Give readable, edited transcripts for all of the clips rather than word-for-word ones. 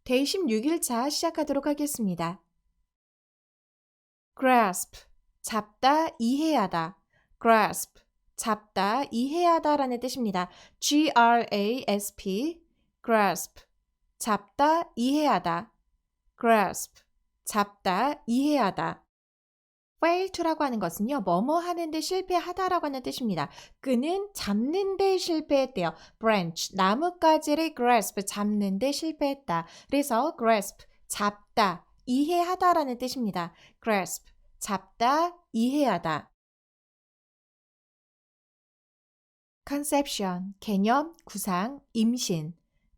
데이 16일차 시작하도록 하겠습니다. grasp, 잡다, 이해하다. grasp, 잡다, 이해하다 라는 뜻입니다. grasp, grasp, 잡다, 이해하다. grasp, 잡다, 이해하다. fail to라고 하는 것은요, 뭐뭐 하는데 실패하다라고 하는 뜻입니다. 끈은 잡는데 실패했대요. branch, 나뭇가지를 grasp, 잡는데 실패했다. 그래서 grasp, 잡다, 이해하다라는 뜻입니다. grasp, 잡다, 이해하다. conception, 개념, 구상, 임신.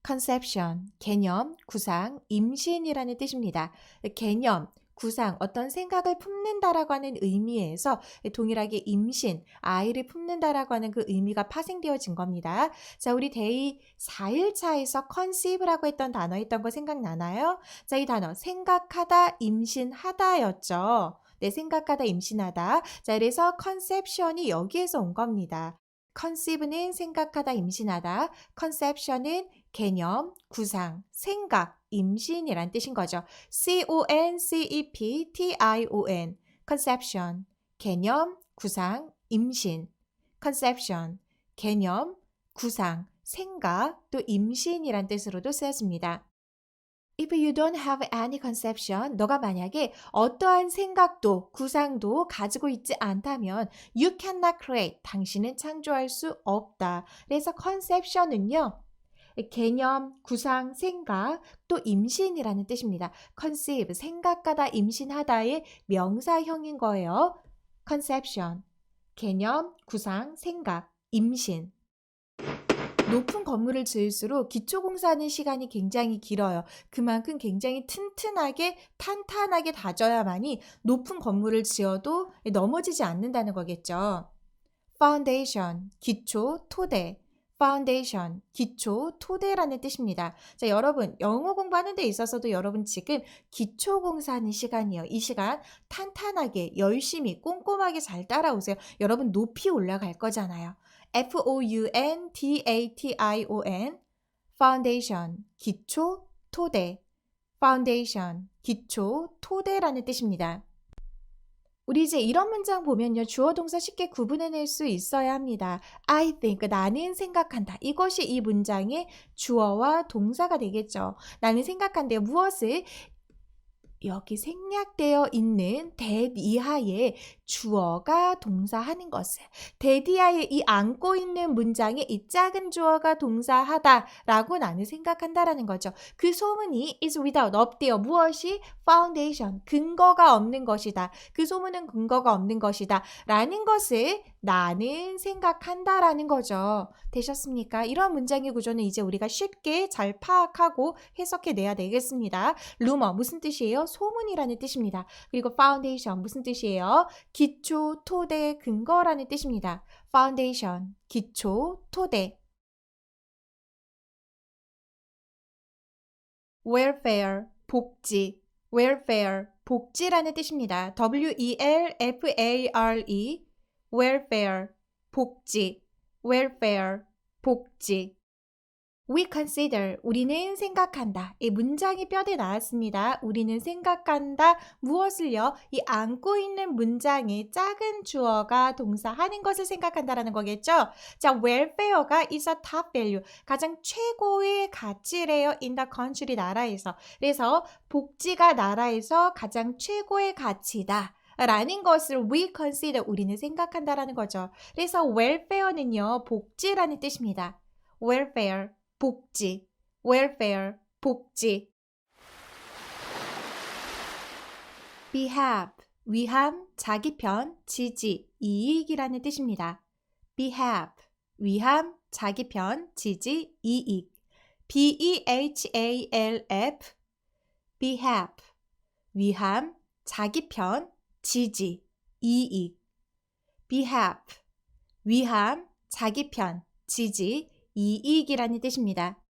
conception, 개념, 구상, 임신이라는 뜻입니다. 개념, 구상, 어떤 생각을 품는다라고 하는 의미에서 동일하게 임신, 아이를 품는다라고 하는 그 의미가 파생되어진 겁니다. 자, 우리 데이 4일차에서 conceive라고 했던 단어 있던 거 생각나나요? 자, 이 단어 생각하다, 임신하다였죠. 네, 생각하다, 임신하다. 자, 그래서 conception이 여기에서 온 겁니다. conceive는 생각하다, 임신하다. conception은 개념, 구상, 생각, 임신이란 뜻인 거죠. conception, conception, 개념, 구상, 임신. conception, 개념, 구상, 생각, 또 임신이란 뜻으로도 쓰여집니다. If you don't have any conception, 너가 만약에 어떠한 생각도 구상도 가지고 있지 않다면 you cannot create, 당신은 창조할 수 없다. 그래서 conception은요. 개념, 구상, 생각, 또 임신이라는 뜻입니다. conceive, 생각하다, 임신하다의 명사형인 거예요. conception, 개념, 구상, 생각, 임신. 높은 건물을 지을수록 기초공사하는 시간이 굉장히 길어요. 그만큼 굉장히 튼튼하게 탄탄하게 다져야만이 높은 건물을 지어도 넘어지지 않는다는 거겠죠. foundation, 기초, 토대. foundation, 기초, 토대라는 뜻입니다. 자, 여러분 영어 공부하는 데 있어서도 여러분 지금 기초공사하는 시간이에요. 이 시간 탄탄하게 열심히 꼼꼼하게 잘 따라오세요. 여러분 높이 올라갈 거잖아요. foundation, foundation, 기초, 토대. foundation, 기초, 토대라는 뜻입니다. 우리 이제 이런 문장 보면요. 주어 동사 쉽게 구분해낼 수 있어야 합니다. I think, 나는 생각한다. 이것이 이 문장의 주어와 동사가 되겠죠. 나는 생각한대요. 무엇을? 여기 생략되어 있는 that 이하에 주어가 동사하는 것을 that 이하에 이 안고 있는 문장에 이 작은 주어가 동사하다라고 나는 생각한다라는 거죠. 그 소문이 is without, 없대요. 무엇이? foundation, 근거가 없는 것이다. 그 소문은 근거가 없는 것이다 라는 것을 나는 생각한다라는 거죠. 되셨습니까? 이런 문장의 구조는 이제 우리가 쉽게 잘 파악하고 해석해내야 되겠습니다. 루머 무슨 뜻이에요? 소문이라는 뜻입니다. 그리고 foundation 무슨 뜻이에요? 기초, 토대, 근거라는 뜻입니다. foundation, 기초, 토대. welfare, 복지. welfare, 복지라는 뜻입니다. welfare, welfare, 복지. welfare, 복지. We consider, 우리는 생각한다. 이 문장이 뼈대 나왔습니다. 우리는 생각한다. 무엇을요? 이 안고 있는 문장의 작은 주어가 동사하는 것을 생각한다라는 거겠죠? 자, welfare가 is a top value. 가장 최고의 가치래요. in the country, 나라에서. 그래서 복지가 나라에서 가장 최고의 가치다. 라는 것을 we consider, 우리는 생각한다라는 거죠. 그래서 welfare는요, 복지라는 뜻입니다. welfare. 복지, welfare, 복지. behalf, 위함, 자기 편, 지지, 이익이라는 뜻입니다. behalf, 위함, 자기 편, 지지, 이익. behalf, behalf, 위함, 자기 편, 지지, 이익. behalf, 위함, 자기 편, 지지, 이익이라는 뜻입니다.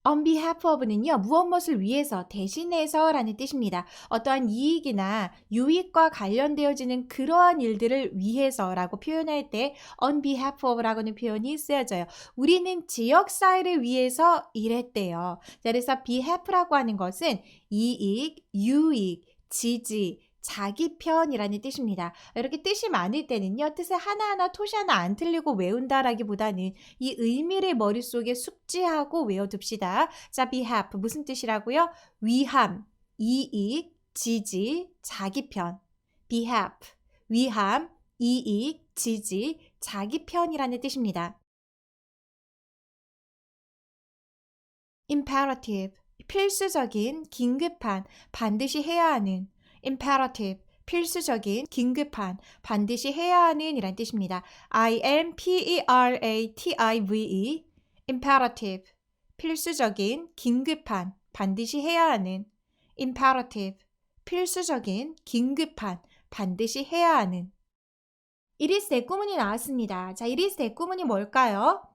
On behalf of는요, 무엇을 위해서, 대신해서 라는 뜻입니다. 어떠한 이익이나 유익과 관련되어지는 그러한 일들을 위해서라고 표현할 때 on behalf of라고는 표현이 쓰여져요. 우리는 지역사회를 위해서 일했대요. 자, 그래서 behalf라고 하는 것은 이익, 유익, 지지, 자기 편이라는 뜻입니다. 이렇게 뜻이 많을 때는요, 뜻을 하나하나 토시 하나 안 틀리고 외운다라기보다는 이 의미를 머릿속에 숙지하고 외워둡시다. 자, behalf 무슨 뜻이라고요? 위함, 이익, 지지, 자기 편. behalf, 위함, 이익, 지지, 자기 편이라는 뜻입니다. imperative, 필수적인, 긴급한, 반드시 해야 하는. imperative, 필수적인, 긴급한, 반드시 해야 하는 이란 뜻입니다. imperative, imperative, 필수적인, 긴급한, 반드시 해야 하는. imperative, 필수적인, 긴급한, 반드시 해야 하는. 이리스 대구문이 나왔습니다. 자, 이리스 대구문이 뭘까요?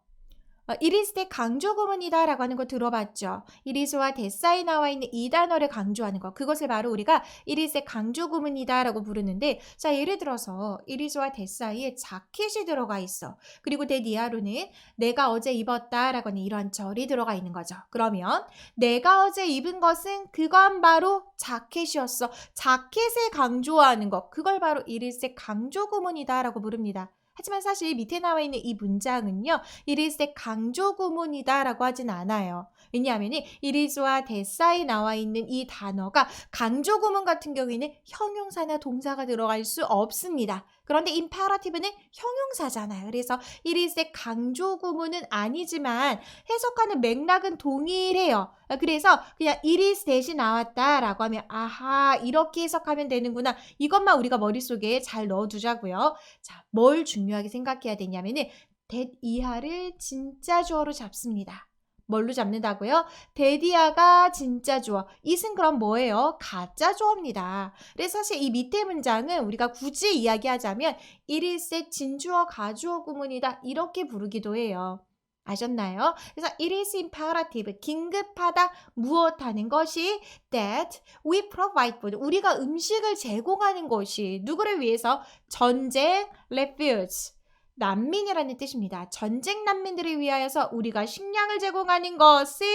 이리스의 강조 구문이다 라고 하는 거 들어봤죠? 이리스와 데사에 나와 있는 이 단어를 강조하는 거. 그것을 바로 우리가 이리스의 강조 구문이다 라고 부르는데, 자, 예를 들어서 이리스와 데사에 자켓이 들어가 있어. 그리고 대디아로는 내가 어제 입었다 라고 하는 이러한 절이 들어가 있는 거죠. 그러면 내가 어제 입은 것은 그건 바로 자켓이었어. 자켓을 강조하는 것. 그걸 바로 이리스의 강조 구문이다 라고 부릅니다. 하지만 사실 밑에 나와 있는 이 문장은요, 이리스의 강조 구문이다 라고 하진 않아요. 왜냐하면 이리스와 데사에 나와 있는 이 단어가 강조 구문 같은 경우에는 형용사나 동사가 들어갈 수 없습니다. 그런데 imperative는 형용사잖아요. 그래서 이리스의 강조 구문은 아니지만 해석하는 맥락은 동일해요. 그래서 그냥 이리스 대신 나왔다라고 하면 아하, 이렇게 해석하면 되는구나. 이것만 우리가 머릿속에 잘 넣어두자고요. 자, 뭘 중요하게 생각해야 되냐면은 that 이하를 진짜 주어로 잡습니다. 뭘로 잡는다고요? 데디아가 진짜 주어. it은 그럼 뭐예요? 가짜 주어입니다. 그래서 사실 이 밑에 문장은 우리가 굳이 이야기하자면 it is의 진주어 가주어 구문이다. 이렇게 부르기도 해요. 아셨나요? 그래서 it is imperative, 긴급하다, 무엇하는 것이 that we provide food, 우리가 음식을 제공하는 것이 누구를 위해서? 전쟁, refuge, 난민이라는 뜻입니다. 전쟁 난민들을 위하여서 우리가 식량을 제공하는 것은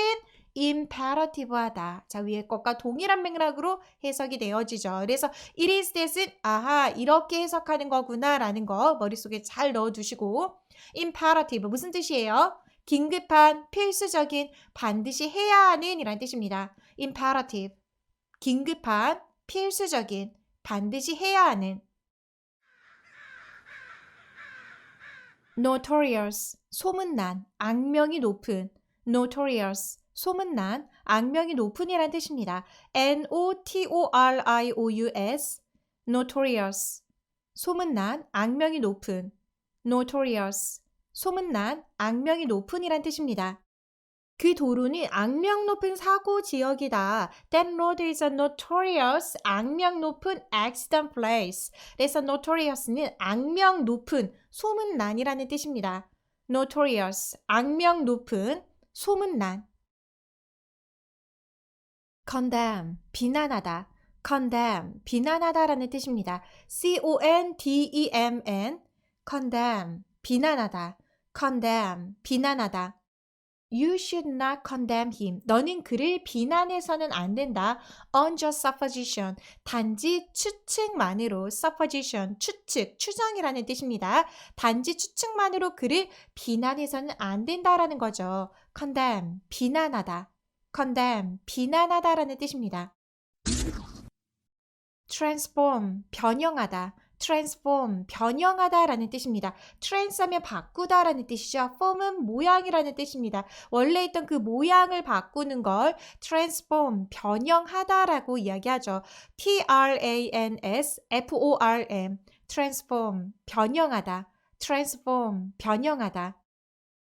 imperative하다. 자, 위의 것과 동일한 맥락으로 해석이 되어지죠. 그래서 it is that은 아하, 이렇게 해석하는 거구나 라는 거 머릿속에 잘 넣어두시고, imperative 무슨 뜻이에요? 긴급한, 필수적인, 반드시 해야 하는 이란 뜻입니다. imperative, 긴급한, 필수적인, 반드시 해야 하는. notorious, 소문난, 악명이 높은. notorious, 소문난, 악명이 높은이란 뜻입니다. notorious, notorious, 소문난, 악명이 높은. notorious, 소문난, 악명이 높은이란 뜻입니다. 그 도로는 악명 높은 사고 지역이다. That road is a notorious, 악명 높은 accident place. 그래서 notorious는 악명 높은, 소문난이라는 뜻입니다. notorious, 악명 높은, 소문난. condemn, 비난하다. condemn, 비난하다라는 뜻입니다. condemn, condemn, 비난하다. condemn, 비난하다. You should not condemn him. 너는 그를 비난해서는 안 된다. On just supposition. 단지 추측만으로 supposition, 추측, 추정이라는 뜻입니다. 단지 추측만으로 그를 비난해서는 안 된다라는 거죠. condemn, 비난하다. condemn, 비난하다라는 뜻입니다. transform, 변형하다. transform, 변형하다라는 뜻입니다. trans 하면 바꾸다라는 뜻이죠. form은 모양이라는 뜻입니다. 원래 있던 그 모양을 바꾸는 걸 transform, 변형하다라고 이야기하죠. transform, transform, 변형하다. transform, 변형하다.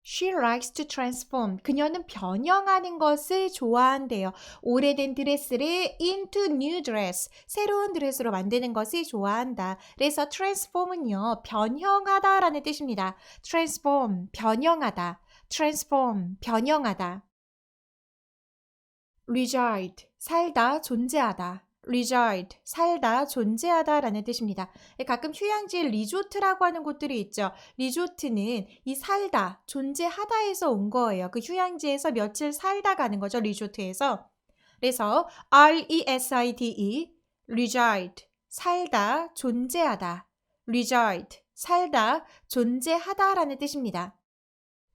She likes to transform. 그녀는 변형하는 것을 좋아한대요. 오래된 드레스를 into new dress. 새로운 드레스로 만드는 것을 좋아한다. 그래서 transform은요, 변형하다라는 뜻입니다. transform, 변형하다. transform, 변형하다. reside, 살다, 존재하다. reside, 살다, 존재하다 라는 뜻입니다. 가끔 휴양지 리조트라고 하는 곳들이 있죠. 리조트는 이 살다, 존재하다에서 온 거예요. 그 휴양지에서 며칠 살다 가는 거죠. 리조트에서. 그래서 reside, reside, 살다, 존재하다. reside, 살다, 존재하다 라는 뜻입니다.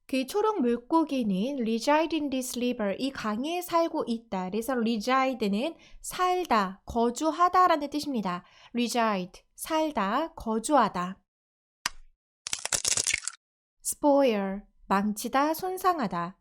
그 초록 물고기는 reside in this river, 이 강에 살고 있다. 그래서 reside는 살다, 거주하다 라는 뜻입니다. reside, 살다, 거주하다. spoil, 망치다, 손상하다.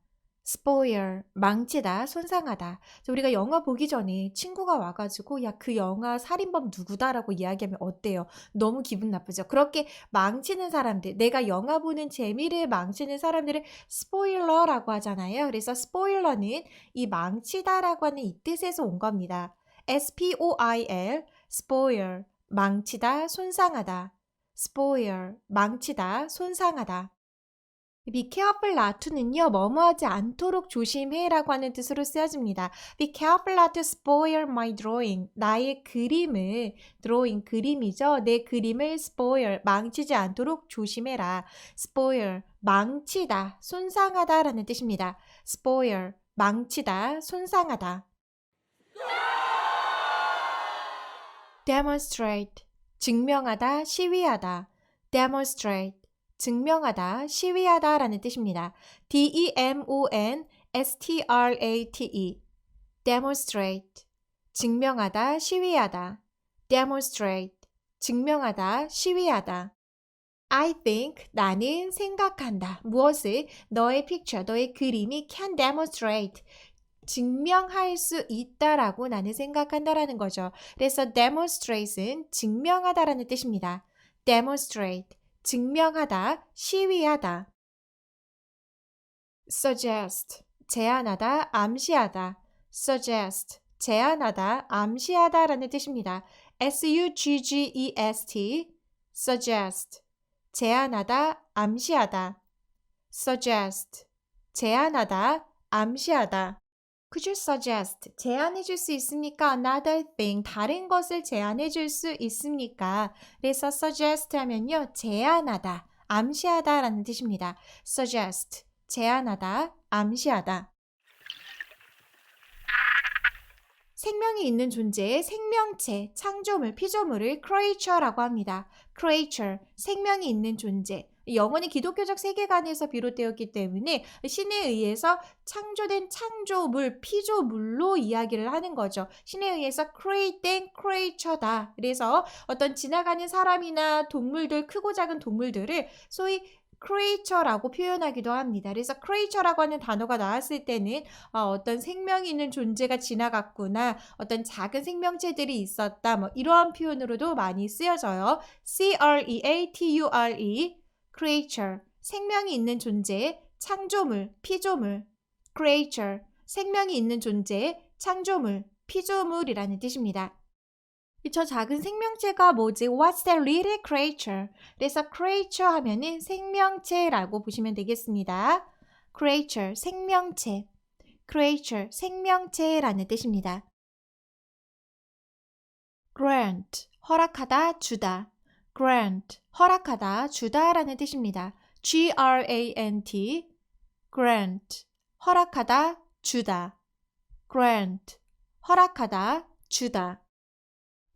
spoil, 망치다, 손상하다. 우리가 영화 보기 전에 친구가 와가지고 야, 그 영화 살인범 누구다라고 이야기하면 어때요? 너무 기분 나쁘죠? 그렇게 망치는 사람들, 내가 영화 보는 재미를 망치는 사람들을 스포일러라고 하잖아요. 그래서 스포일러는 이 망치다라고 하는 이 뜻에서 온 겁니다. spoil, spoil, 망치다, 손상하다. spoil, 망치다, 손상하다. Be careful not to는요, 뭐뭐하지 않도록 조심해라고 하는 뜻으로 쓰여집니다. Be careful not to spoil my drawing. 나의 그림을, drawing, 그림이죠. 내 그림을 spoil, 망치지 않도록 조심해라. spoil, 망치다, 손상하다 라는 뜻입니다. spoil, 망치다, 손상하다. demonstrate, 증명하다, 시위하다. demonstrate, 증명하다, 시위하다 라는 뜻입니다. demonstrate, demonstrate, 증명하다, 시위하다. demonstrate, 증명하다, 시위하다. I think, 나는 생각한다. 무엇을? 너의 picture, 너의 그림이 can demonstrate, 증명할 수 있다라고 나는 생각한다라는 거죠. 그래서 demonstrate은 증명하다라는 뜻입니다. demonstrate, 증명하다, 시위하다. suggest, 제안하다, 암시하다. suggest, 제안하다, 암시하다 라는 뜻입니다. suggest, suggest, 제안하다, 암시하다. suggest, 제안하다, 암시하다. Could you suggest, 제안해 줄 수 있습니까? Another thing, 다른 것을 제안해 줄 수 있습니까? 그래서 suggest 하면요, 제안하다, 암시하다 라는 뜻입니다. suggest, 제안하다, 암시하다. 생명이 있는 존재의 생명체, 창조물, 피조물을 creature라고 합니다. creature, 생명이 있는 존재. 영혼이 기독교적 세계관에서 비롯되었기 때문에 신에 의해서 창조된 창조물, 피조물로 이야기를 하는 거죠. 신에 의해서 create된 creature다. 그래서 어떤 지나가는 사람이나 동물들, 크고 작은 동물들을 소위 creature라고 표현하기도 합니다. 그래서 creature라고 하는 단어가 나왔을 때는 어떤 생명이 있는 존재가 지나갔구나, 어떤 작은 생명체들이 있었다, 뭐 이러한 표현으로도 많이 쓰여져요. creature, creature, 생명이 있는 존재, 창조물, 피조물. creature, 생명이 있는 존재, 창조물, 피조물이라는 뜻입니다. 저 작은 생명체가 뭐지? What's that little creature? 그래서 creature 하면은 생명체라고 보시면 되겠습니다. creature, 생명체. creature, 생명체라는 뜻입니다. grant, 허락하다, 주다. grant, 허락하다, 주다라는 뜻입니다. grant, grant, 허락하다, 주다. grant, 허락하다, 주다.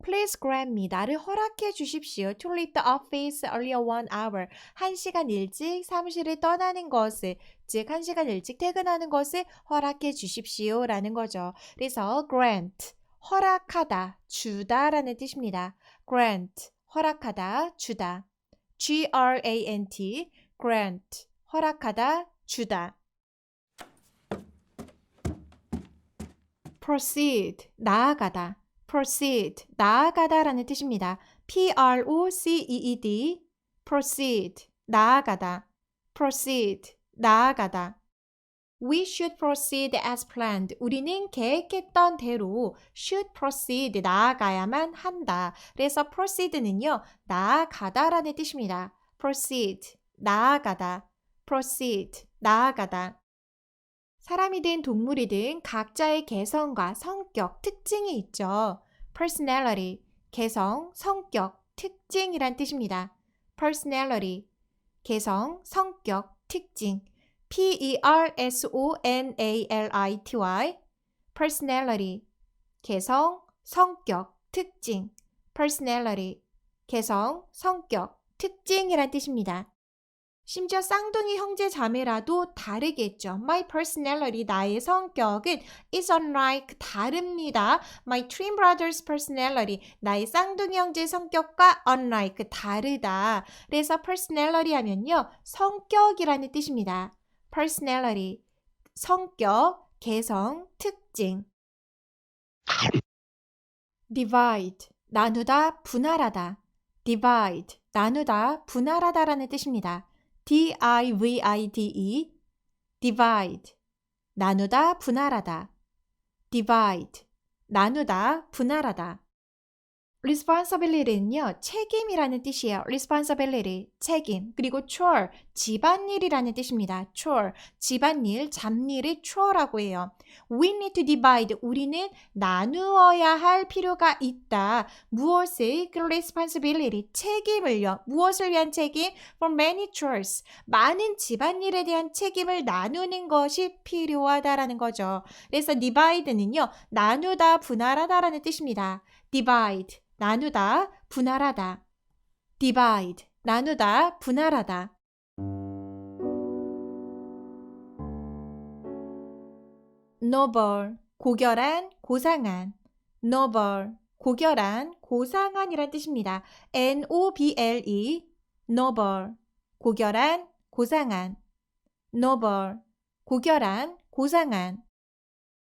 Please grant me, 나를 허락해 주십시오. To leave the office earlier 1 hour. 1시간 일찍 사무실을 떠나는 것을, 즉 1시간 일찍 퇴근하는 것을 허락해 주십시오 라는 거죠. 그래서 grant, 허락하다, 주다라는 뜻입니다. grant, 허락하다, 주다. grant, grant, 허락하다, 주다. proceed, 나아가다. proceed, 나아가다라는 뜻입니다. proceed, proceed, 나아가다. proceed, 나아가다. We should proceed as planned. 우리는 계획했던 대로 should proceed, 나아가야만 한다. 그래서 proceed는요, 나아가다라는 뜻입니다. proceed, 나아가다. proceed, 나아가다. 사람이든 동물이든 각자의 개성과 성격, 특징이 있죠. personality, 개성, 성격, 특징이란 뜻입니다. personality, 개성, 성격, 특징. personality, personality, 개성, 성격, 특징. personality, 개성, 성격, 특징이란 뜻입니다. 심지어 쌍둥이 형제 자매라도 다르겠죠. My personality, 나의 성격은 is unlike, 다릅니다. My twin brother's personality, 나의 쌍둥이 형제의 성격과 unlike, 다르다. 그래서 personality 하면요, 성격이라는 뜻입니다. personality, 성격, 개성, 특징. divide, 나누다, 분할하다. divide, 나누다, 분할하다라는 뜻입니다. D-I-V-I-D-E, divide, 나누다, 분할하다. divide, 나누다, 분할하다. responsibility는요, 책임이라는 뜻이에요. responsibility, 책임. 그리고 chore, 집안일이라는 뜻입니다. chore, 집안일, 잡일을 chore라고 해요. We need to divide, 우리는 나누어야 할 필요가 있다. 무엇을? 그 responsibility, 책임을요. 무엇을 위한 책임? For many chores, 많은 집안일에 대한 책임을 나누는 것이 필요하다라는 거죠. 그래서 divide는요, 나누다, 분할하다라는 뜻입니다. divide, 나누다, 분할하다. divide, 나누다, 분할하다. noble, 고결한, 고상한. noble, 고결한, 고상한이란 뜻입니다. N-O-B-L-E, noble, 고결한, 고상한. noble, 고결한, 고상한.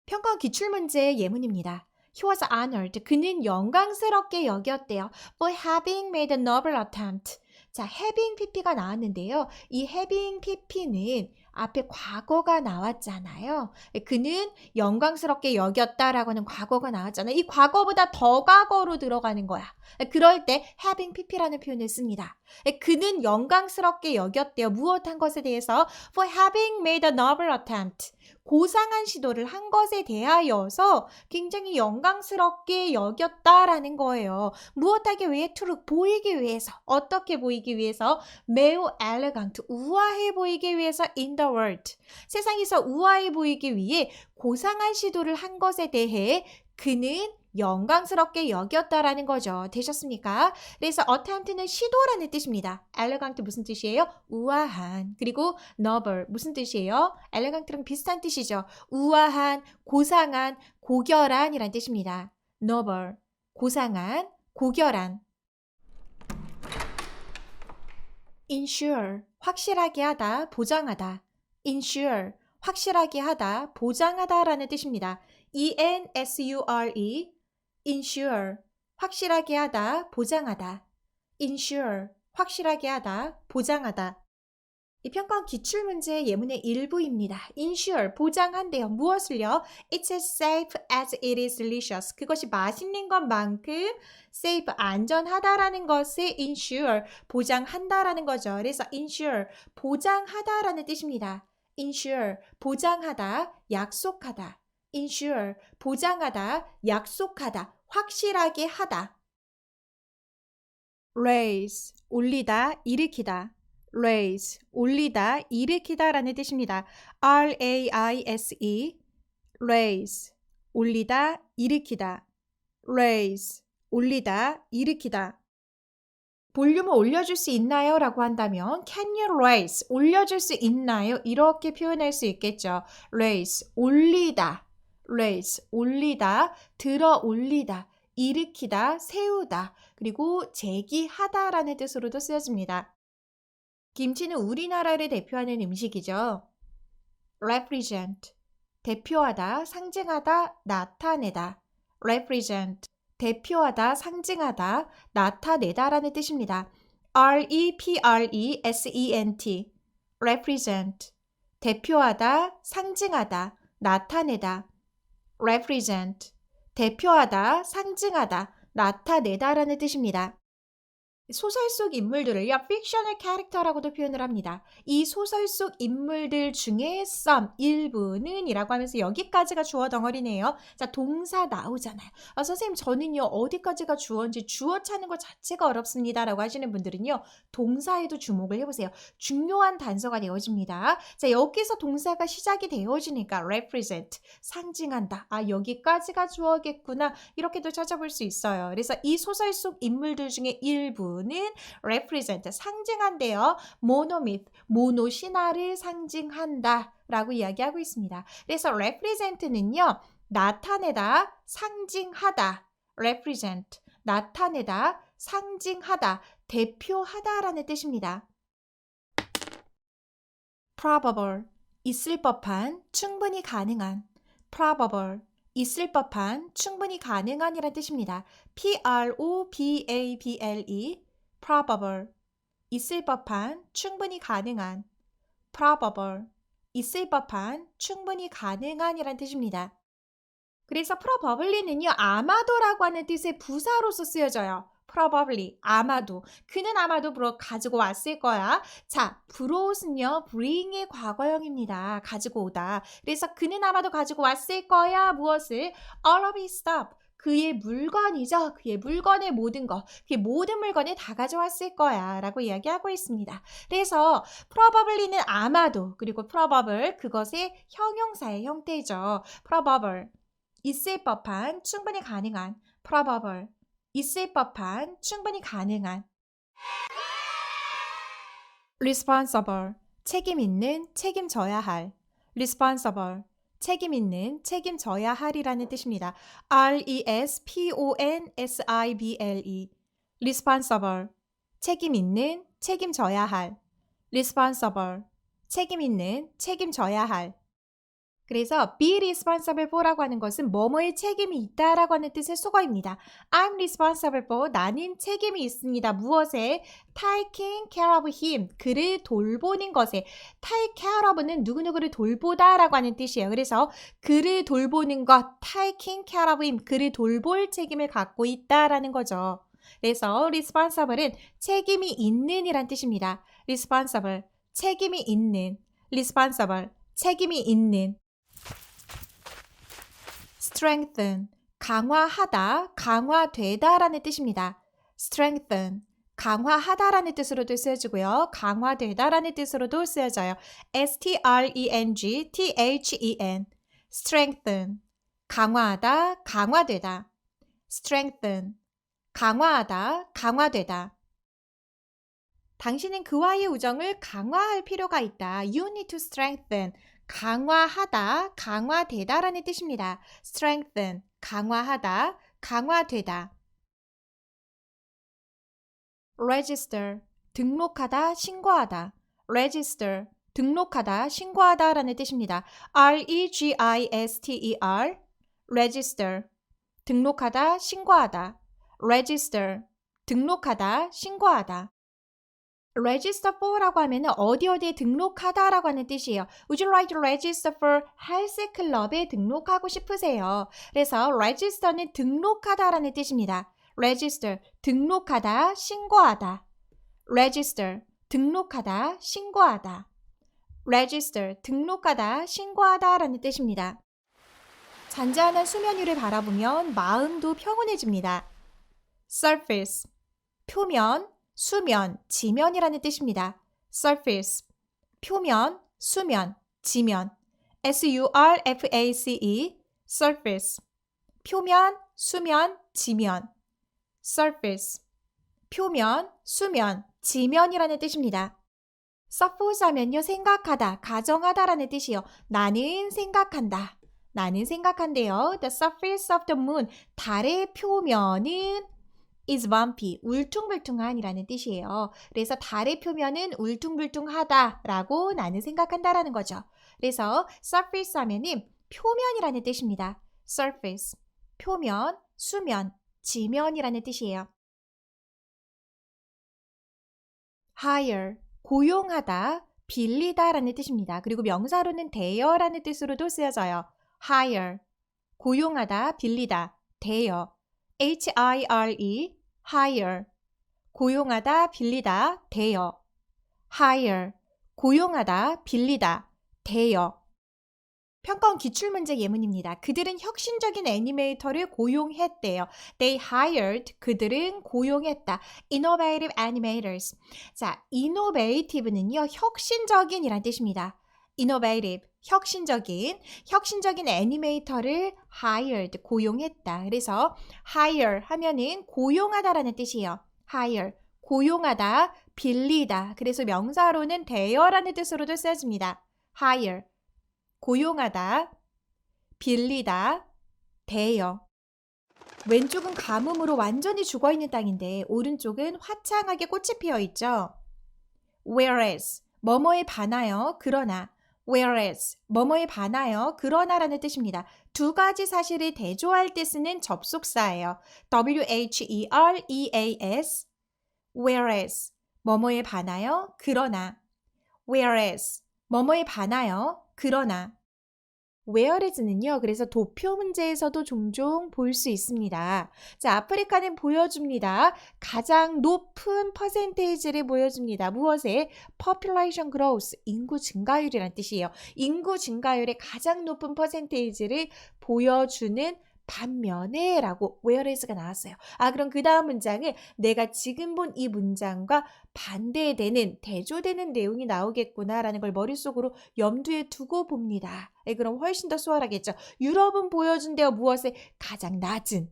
평가 기출문제 예문입니다. He was honored. 그는 영광스럽게 여겼대요. For having made a noble attempt. 자, having pp가 나왔는데요. 이 having pp는 앞에 과거가 나왔잖아요. 그는 영광스럽게 여겼다라고 하는 과거가 나왔잖아요. 이 과거보다 더 과거로 들어가는 거야. 그럴 때 having pp라는 표현을 씁니다. 그는 영광스럽게 여겼대요. 무엇한 것에 대해서? For having made a noble attempt. 고상한 시도를 한 것에 대하여서 굉장히 영광스럽게 여겼다라는 거예요. 무엇하기 위해? to 보이기 위해서. 어떻게 보이기 위해서? 매우 elegant, 우아해 보이기 위해서 in the world. 세상에서 우아해 보이기 위해 고상한 시도를 한 것에 대해 그는 영광스럽게 여겼다라는 거죠. 되셨습니까? 그래서 attempt는 시도라는 뜻입니다. elegant 무슨 뜻이에요? 우아한. 그리고 noble 무슨 뜻이에요? elegant랑 비슷한 뜻이죠. 우아한, 고상한, 고결한 이란 뜻입니다. noble, 고상한, 고결한. ensure, 확실하게 하다, 보장하다. ensure, 확실하게 하다, 보장하다라는 뜻입니다. E-N-S-U-R-E, ensure, 확실하게 하다, 보장하다. ensure, 확실하게 하다, 보장하다. 이 평가 기출문제 예문의 일부입니다. ensure, 보장한대요. 무엇을요? It's as safe as it is delicious. 그것이 맛있는 것만큼 safe, 안전하다라는 것을 ensure, 보장한다라는 거죠. 그래서 ensure, 보장하다라는 뜻입니다. ensure, 보장하다, 약속하다. ensure, 보장하다, 약속하다, 확실하게 하다. raise, 올리다, 일으키다. raise, 올리다, 일으키다 라는 뜻입니다. R-A-I-S-E, raise, 올리다, 일으키다. raise, 올리다, 일으키다. 볼륨을 올려줄 수 있나요? 라고 한다면 can you raise, 올려줄 수 있나요? 이렇게 표현할 수 있겠죠. raise, 올리다. raise, 올리다, 들어 올리다, 일으키다, 세우다, 그리고 제기하다라는 뜻으로도 쓰여집니다. 김치는 우리나라를 대표하는 음식이죠. represent, 대표하다, 상징하다, 나타내다. represent, 대표하다, 상징하다, 나타내다라는 뜻입니다. R-E-P-R-E-S-E-N-T, represent, 대표하다, 상징하다, 나타내다. represent, 대표하다, 상징하다, 나타내다라는 뜻입니다. 소설 속 인물들을요, fictional character라고도 표현을 합니다. 이 소설 속 인물들 중에 some, 일부는 이라고 하면서 여기까지가 주어 덩어리네요. 자, 동사 나오잖아요. 선생님, 저는요, 어디까지가 주어인지 주어 찾는 것 자체가 어렵습니다. 라고 하시는 분들은요, 동사에도 주목을 해보세요. 중요한 단서가 되어집니다. 자, 여기서 동사가 시작이 되어지니까 represent, 상징한다. 아, 여기까지가 주어겠구나. 이렇게도 찾아볼 수 있어요. 그래서 이 소설 속 인물들 중에 일부는 represent, 상징한대요. monomyth, 모노 신화를 상징한다 라고 이야기하고 있습니다. 그래서 represent는요, 나타내다, 상징하다. represent, 나타내다, 상징하다, 대표하다 라는 뜻입니다. probable, 있을 법한, 충분히 가능한. probable, 있을 법한, 충분히 가능한 이란 뜻입니다. probable, probable, 있을 법한, 충분히 가능한. probable, 있을 법한, 충분히 가능한 이란 뜻입니다. 그래서 probably는요, 아마도라고 하는 뜻의 부사로서 쓰여져요. probably, 아마도. 그는 아마도 가지고 왔을 거야. 자, brought은요, bring의 과거형입니다. 가지고 오다. 그래서 그는 아마도 가지고 왔을 거야. 무엇을? all of his stuff. 그의 물건이죠. 그의 물건의 모든 것. 그의 모든 물건을 다 가져왔을 거야. 라고 이야기하고 있습니다. 그래서 probably는 아마도, 그리고 probable, 그것의 형용사의 형태죠. probable. 있을 법한, 충분히 가능한. probable. 있을 법한, 충분히 가능한. responsible. 책임 있는, 책임져야 할. responsible. 책임 있는, 책임져야 할이라는 뜻입니다. responsible. responsible. 책임 있는, 책임져야 할. responsible. 책임 있는, 책임져야 할. 그래서 be responsible for라고 하는 것은 뭐뭐에 책임이 있다라고 하는 뜻의 수거입니다. I'm responsible for, 나는 책임이 있습니다. 무엇에? taking care of him, 그를 돌보는 것에. take care of는 누구누구를 돌보다라고 하는 뜻이에요. 그래서 그를 돌보는 것, taking care of him, 그를 돌볼 책임을 갖고 있다라는 거죠. 그래서 responsible은 책임이 있는 이란 뜻입니다. responsible, 책임이 있는. responsible, 책임이 있는. strengthen, 강화하다, 강화되다 라는 뜻입니다. strengthen, 강화하다 라는 뜻으로도 쓰여지고요. 강화되다 라는 뜻으로도 쓰여져요. strengthen, strengthen, 강화하다, 강화되다. strengthen, 강화하다, 강화되다. 당신은 그와의 우정을 강화할 필요가 있다. You need to strengthen. 강화하다, 강화되다 라는 뜻입니다. strengthen, 강화하다, 강화되다. register, 등록하다, 신고하다. register, 등록하다, 신고하다 라는 뜻입니다. register, register, 등록하다, 신고하다. register, 등록하다, 신고하다. register for라고 하면 어디에 등록하다라고 하는 뜻이에요. Would you like to register for 헬스 클럽에 등록하고 싶으세요? 그래서 register는 등록하다라는 뜻입니다. register, 등록하다, 신고하다. register, 등록하다, 신고하다. register, 등록하다, 신고하다라는 뜻입니다. 잔잔한 수면 위를 바라보면 마음도 평온해집니다. surface, 표면, 수면, 지면이라는 뜻입니다. surface, 표면, 수면, 지면. surface, surface, 표면, 수면, 지면. surface, 표면, 수면, 지면이라는 뜻입니다. suppose 하면요, 생각하다, 가정하다라는 뜻이요. 나는 생각한다. 나는 생각한대요. The surface of the moon, 달의 표면은 is bumpy, 울퉁불퉁한이라는 뜻이에요. 그래서 달의 표면은 울퉁불퉁하다라고 나는 생각한다라는 거죠. 그래서 surface 하면은 표면이라는 뜻입니다. surface, 표면, 수면, 지면이라는 뜻이에요. hire, 고용하다, 빌리다라는 뜻입니다. 그리고 명사로는 대여라는 뜻으로도 쓰여져요. hire, 고용하다, 빌리다, 대여. hire, hire, 고용하다, 빌리다, 대여. hire, 고용하다, 빌리다, 대여. 평가원 기출문제 예문입니다. 그들은 혁신적인 애니메이터를 고용했대요. They hired, 그들은 고용했다. Innovative animators. 자, innovative는요, 혁신적인이란 뜻입니다. Innovative, 혁신적인 애니메이터를 hired, 고용했다. 그래서 hire 하면은 고용하다라는 뜻이에요. hire, 고용하다, 빌리다. 그래서 명사로는 대여라는 뜻으로도 쓰여집니다. hire, 고용하다, 빌리다, 대여. 왼쪽은 가뭄으로 완전히 죽어있는 땅인데 오른쪽은 화창하게 꽃이 피어있죠. Whereas, 뭐뭐에 반하여, 그러나. Whereas, 뭐뭐에 반하여, 그러나라는 뜻입니다. 두 가지 사실을 대조할 때 쓰는 접속사예요. whereas, whereas, 뭐뭐에 반하여, 그러나. Whereas, 뭐뭐에 반하여, 그러나. whereas는요. 그래서 도표 문제에서도 종종 볼 수 있습니다. 자, 아프리카는 보여줍니다. 가장 높은 퍼센테이지를 보여줍니다. 무엇에? population growth, 인구 증가율이란 뜻이에요. 인구 증가율의 가장 높은 퍼센테이지를 보여주는 반면에 라고 whereas가 나왔어요. 그럼 그 다음 문장은 내가 지금 본 이 문장과 반대되는, 대조되는 내용이 나오겠구나라는 걸 머릿속으로 염두에 두고 봅니다. 그럼 훨씬 더 수월하겠죠. 유럽은 보여준대요. 무엇에? 가장 낮은.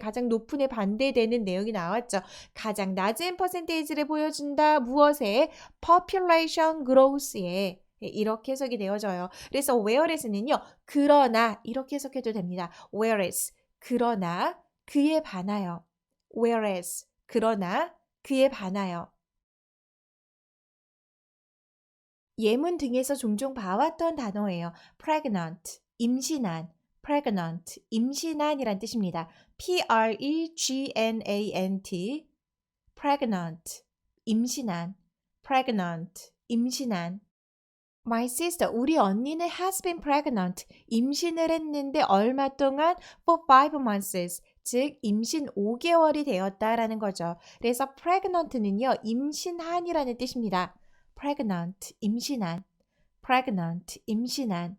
가장 높은에 반대되는 내용이 나왔죠. 가장 낮은 퍼센테이지를 보여준다. 무엇에? population growth에. 이렇게 해석이 되어져요. 그래서 whereas는요. 그러나 이렇게 해석해도 됩니다. whereas 그러나 그에 반하여. whereas 그러나 그에 반하여. 예문 등에서 종종 봐왔던 단어예요. pregnant, 임신한. pregnant, 임신한이란 뜻입니다. pregnant, pregnant, 임신한. pregnant, 임신한. My sister, 우리 언니는 has been pregnant, 임신을 했는데 얼마 동안? For 5 months, 즉 임신 5개월이 되었다라는 거죠. 그래서 pregnant는요, 임신한이라는 뜻입니다. pregnant, 임신한. pregnant, 임신한.